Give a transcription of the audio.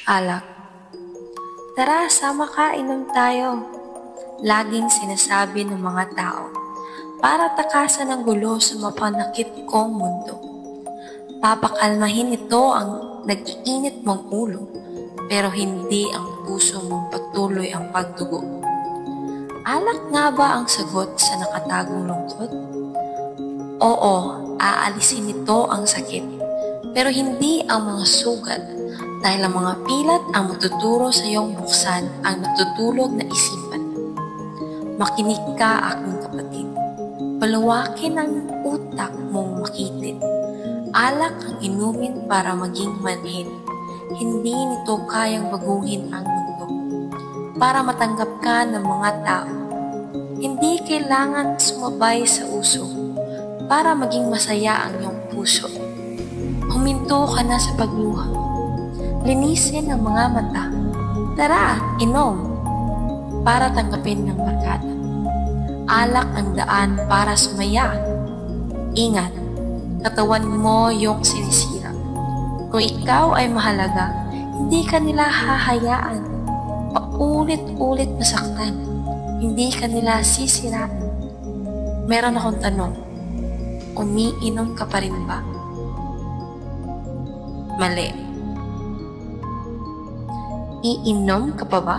Alak. Tara, sama ka, inom tayo. Laging sinasabi ng mga tao para takasan ng gulo sa mapanakit kong mundo. Papakalmahin ito ang nag-iinit mong ulo, pero hindi ang puso mong patuloy ang pagdugo. Alak nga ba ang sagot sa nakatagong lungkot? Oo, aalisin nito ang sakit, pero hindi ang mga sugat, dahil ang mga pilat ang matuturo sa iyong buksan ang natutulog na isipan. Makinig ka, aking kapatid. Palawakin ang utak mong makitid. Alak ang inumin para maging manhin. Hindi nito kayang baguhin ang mundo. Para matanggap ka ng mga tao, hindi kailangan sumabay sa uso para maging masaya ang iyong puso. Huminto ka na sa pagluha. Linisin ang mga mata. Tara, inom para tanggapin ng barkada. Alak ang daan para sumaya. Ingat, katawan mo yung sinisira. Kung ikaw ay mahalaga, hindi ka nila hahayaan. Paulit-ulit masaktan, hindi ka nila sisiraan. Meron akong tanong, umiinom ka pa rin ba? Mali. Iinom ka pa ba?